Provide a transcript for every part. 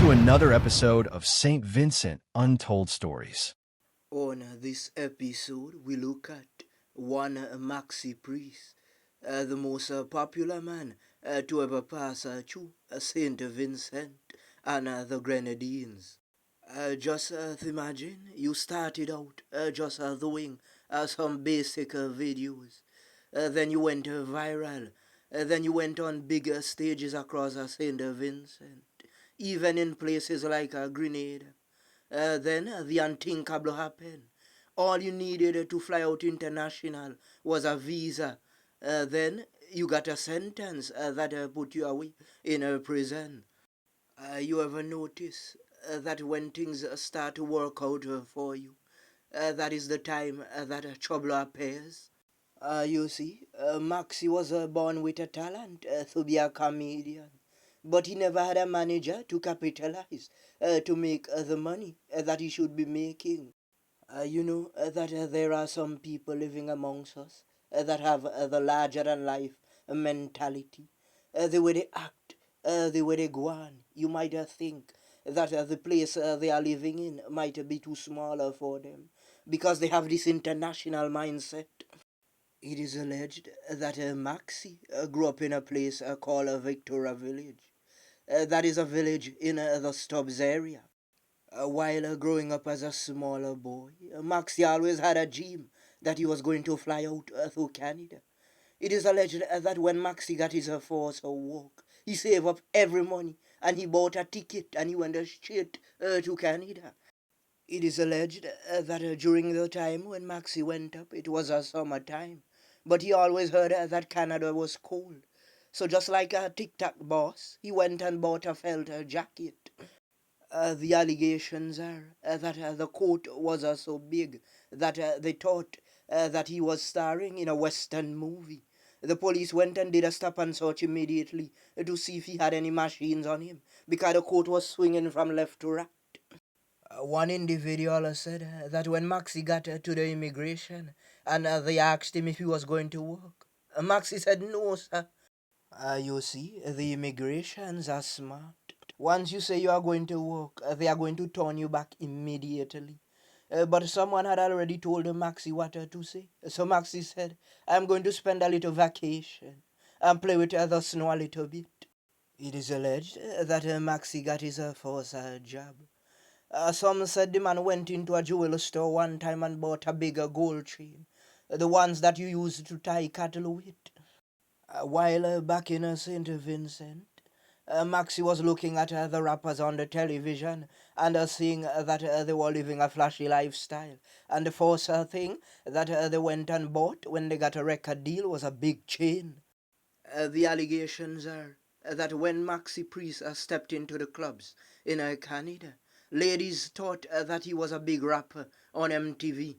to another episode of St Vincent Untold Stories. On this episode, we look at one Maxi Priest, the most popular man to ever pass through St Vincent and the Grenadines. Just imagine you started out just doing some basic videos. Then you went viral. Then you went on bigger stages across St. Vincent, even in places like Grenada. Then the unthinkable happened. All you needed to fly out international was a visa. Then you got a sentence that put you away in a prison. You ever notice that when things start to work out for you, that is the time that trouble appears? You see, Maxi was born with a talent to be a comedian, but he never had a manager to capitalize to make the money that he should be making. You know that there are some people living amongst us that have the larger than life mentality. The way they act, the way they go on. You might think that the place they are living in might be too small for them because they have this international mindset. It is alleged that Maxi grew up in a place called Victoria Village. That is a village in the Stubbs area. While growing up as a smaller boy, Maxi always had a dream that he was going to fly out to Canada. It is alleged that when Maxi got his first walk, he saved up every money and he bought a ticket and he went straight to Canada. It is alleged that during the time when Maxi went up, it was a summertime, but he always heard that Canada was cold. So just like a tic-tac boss, he went and bought a felt jacket. The allegations are that the coat was so big that they thought that he was starring in a Western movie. The police went and did a stop and search immediately to see if he had any machines on him because the coat was swinging from left to right. One individual said that when Maxi got to the immigration and they asked him if he was going to work, Maxi said no, sir. You see, the immigrations are smart. Once you say you are going to work, they are going to turn you back immediately. But someone had already told Maxi what to say. So Maxi said, I'm going to spend a little vacation and play with the snow a little bit. It is alleged that Maxi got his first job. Some said the man went into a jewelry store one time and bought a bigger gold chain, the ones that you use to tie cattle with. While back in St. Vincent, Maxi was looking at the rappers on the television and seeing that they were living a flashy lifestyle. And the first thing that they went and bought when they got a record deal was a big chain. The allegations are that when Maxi Priest stepped into the clubs in Canada, ladies thought that he was a big rapper on MTV.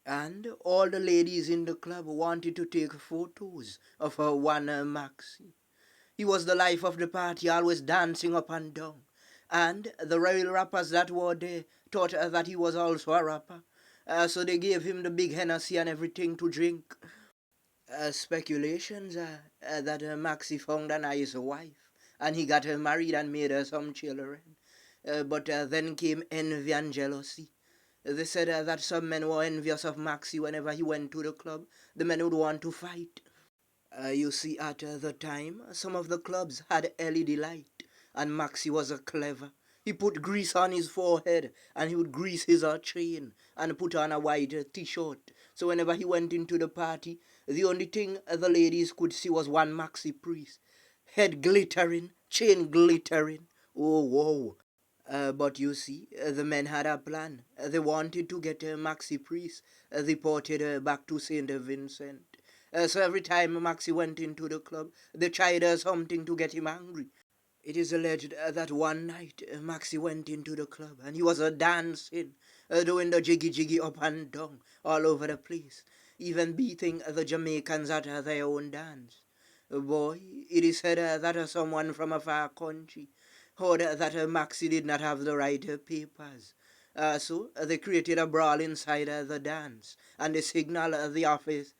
And all the ladies in the club wanted to take photos of one Maxi. He was the life of the party, always dancing up and down. And the real rappers that were there thought that he was also a rapper. So they gave him the big Hennessy and everything to drink. Speculations are that Maxi found a nice wife and he got her married and made her some children. But then came envy and jealousy. They said that some men were envious of Maxi whenever he went to the club. The men would want to fight. You see, at the time, some of the clubs had LED light, and Maxi was a clever. He put grease on his forehead, and he would grease his chain, and put on a white t-shirt. So whenever he went into the party, the only thing the ladies could see was one Maxi Priest. Head glittering, chain glittering. Oh, whoa. But you see, the men had a plan. They wanted to get Maxi Priest deported back to St. Vincent. So every time Maxi went into the club, they tried something to get him angry. It is alleged that one night Maxi went into the club and he was dancing, doing the jiggy jiggy up and down all over the place, even beating the Jamaicans at their own dance. Boy, it is said that someone from a far country heard that Maxi did not have the right papers. So they created a brawl inside the dance and they signaled the officers.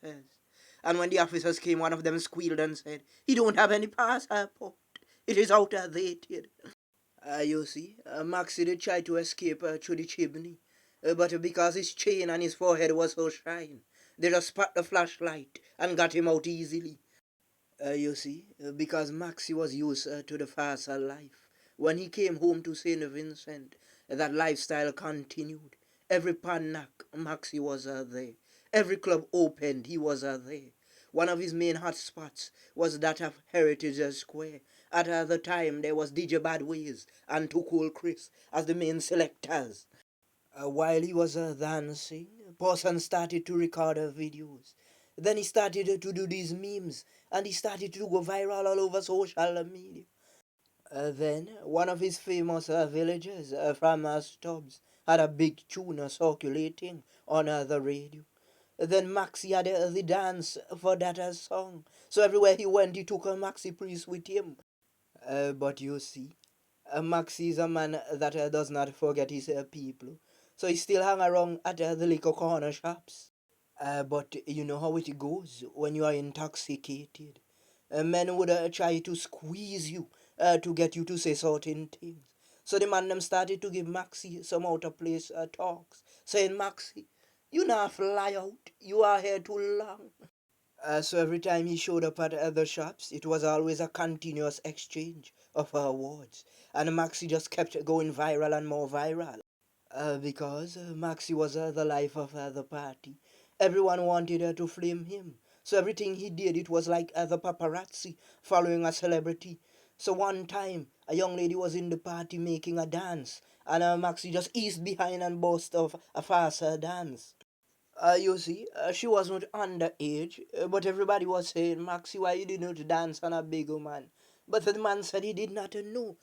And when the officers came, one of them squealed and said, he don't have any passport. It is outdated. You see, Maxi did try to escape through the chimney, but because his chain and his forehead was so shine, they just spat the flashlight and got him out easily. You see, because Maxi was used to the faster life. When he came home to St. Vincent, that lifestyle continued. Every pan knock, Maxi was there. Every club opened, he was there. One of his main hot spots was that of Heritage Square. At the time, there was DJ Badways and Too Cool Chris as the main selectors. While he was dancing, Paulson started to record videos. Then he started to do these memes and he started to go viral all over social media. Then one of his famous villagers from Stubbs had a big tune circulating on the radio. Then Maxi had the dance for that song. So everywhere he went, he took a Maxi Priest with him. But you see, Maxi is a man that does not forget his people. So he still hang around at the liquor corner shops. But you know how it goes when you are intoxicated. Men would try to squeeze you to get you to say certain things. So the man them started to give Maxi some out of place talks, saying, Maxi, you not fly out. You are here too long. So every time he showed up at other shops, it was always a continuous exchange of awards. And Maxi just kept going viral and more viral. Because Maxi was the life of the party. Everyone wanted to flame him. So everything he did, it was like the paparazzi following a celebrity. So one time, a young lady was in the party making a dance, and Maxi just eased behind and burst off a faster dance. You see, she wasn't underage, but everybody was saying, Maxi, why you didn't dance on a big man? But the man said he did not know.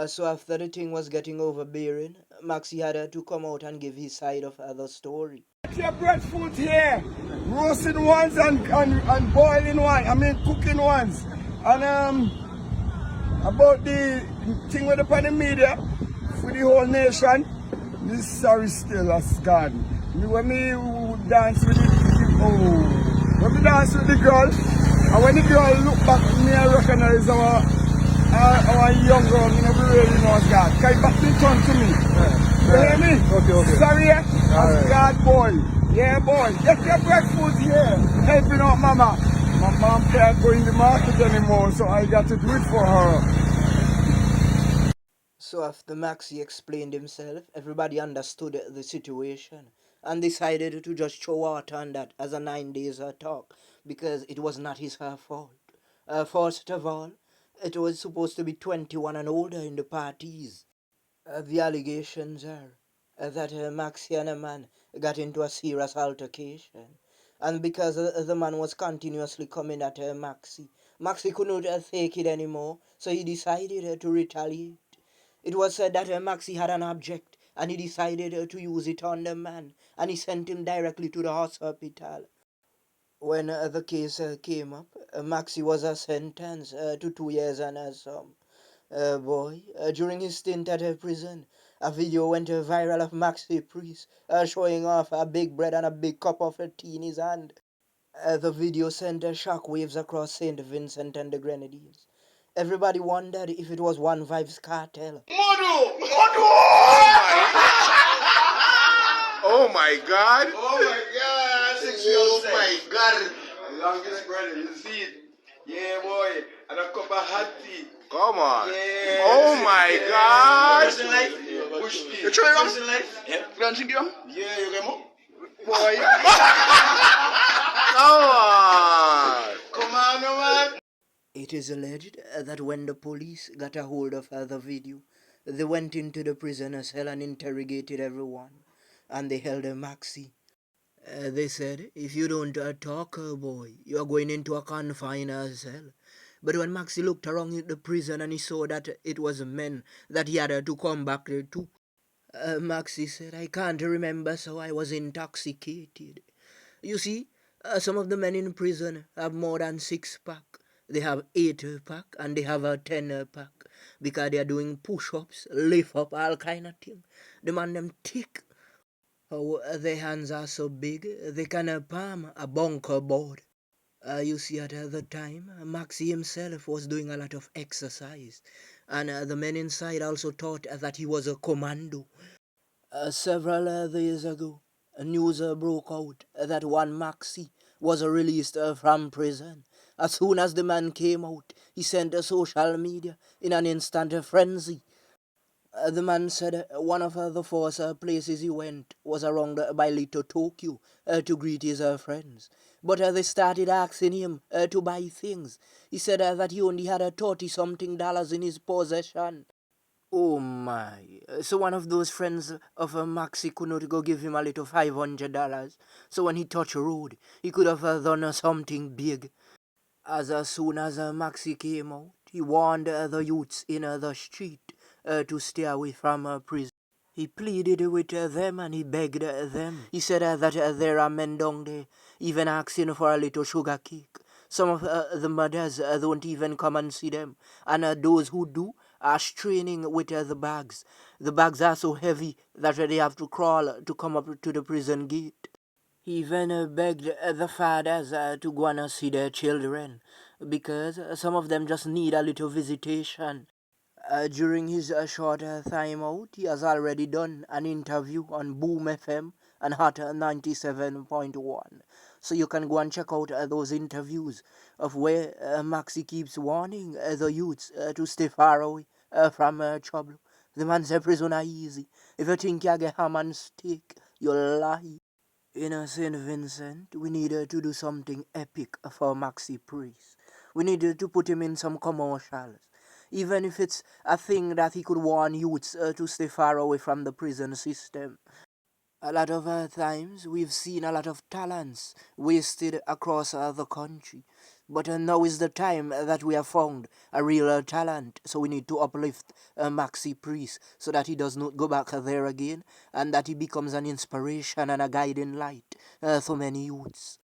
So after the thing was getting overbearing, Maxi had to come out and give his side of the story. Your breadfruit here, roasting ones and boiling ones, I mean cooking ones. And about the thing with the media for the whole nation, this sorry still as God. When me dance with when we dance with the girl, and when the girl look back, me I recognize our young girl, me never really know God. Can you back the tongue to me? You hear me? Okay. Sorry, as God boy. Yeah boy, get your breakfast here. Helping out mama. My mom can't go in the market anymore, so I got to do it for her. So after Maxi explained himself, everybody understood the situation and decided to just throw water on that as a 9 days talk because it was not his fault. First of all, it was supposed to be 21 and older in the parties. The allegations are that Maxi and a man got into a serious altercation. And because the man was continuously coming at Maxi, Maxi couldn't take it anymore, so he decided to retaliate. It was said that Maxi had an object and he decided to use it on the man and he sent him directly to the hospital. When the case came up, Maxi was sentenced to 2 years and some. During his stint at a prison, a video went viral of Maxi Priest showing off a big bread and a big cup of tea in his hand. The video sent shockwaves across St. Vincent and the Grenadines. Everybody wondered if it was One Vibes cartel. Modu! Oh my God! Oh my God! Oh my God! Longest brother, you see it? Yeah, boy. And a cup of hot tea. Come on! Yeah. Oh my God! Push tea. You try it? Yeah. Don't you go? Yeah, you get more? Boy! Come on! Come on, no man. It is alleged that when the police got a hold of the video, they went into the prisoner's cell and interrogated everyone, and they held Maxi. They said, if you don't talk, boy, you are going into a confined cell. But when Maxi looked around the prison and he saw that it was men that he had to come back to, Maxi said, I can't remember, so I was intoxicated. You see, some of the men in prison have more than 6-pack. They have 8-pack and they have a 10-pack because they are doing push-ups, lift up, all kind of thing. The man them thick. Oh, their hands are so big they can palm a bunker board. You see, at the time, Maxi himself was doing a lot of exercise. and the men inside also thought that he was a commando. Several days ago, news broke out that one Maxi was released from prison. As soon as the man came out, he sent social media in an instant frenzy. The man said one of the first places he went was around by Little Tokyo to greet his friends. But they started asking him to buy things. He said that he only had 30-something dollars in his possession. Oh my. So one of those friends of Maxi could not go give him a little $500. So when he touched road, he could have done something big. As soon as Maxi came out, he warned the youths in the street to stay away from prison. He pleaded with them and he begged them. He said that there are men down there even asking for a little sugar cake. Some of the mothers don't even come and see them. And those who do are straining with the bags. The bags are so heavy that they have to crawl to come up to the prison gate. He even begged the fathers to go and see their children because some of them just need a little visitation. During his short time out, he has already done an interview on Boom FM and Hot 97.1. So you can go and check out those interviews of where Maxi keeps warning the youths to stay far away from trouble. The man said prison are easy. If you think you get ham and steak, you'll lie. In St. Vincent, we needed to do something epic for Maxi Priest. We needed to put him in some commercials. Even if it's a thing that he could warn youths to stay far away from the prison system. A lot of times we've seen a lot of talents wasted across the country. But now is the time that we have found a real talent. So we need to uplift Maxi Priest so that he does not go back there again and that he becomes an inspiration and a guiding light for many youths.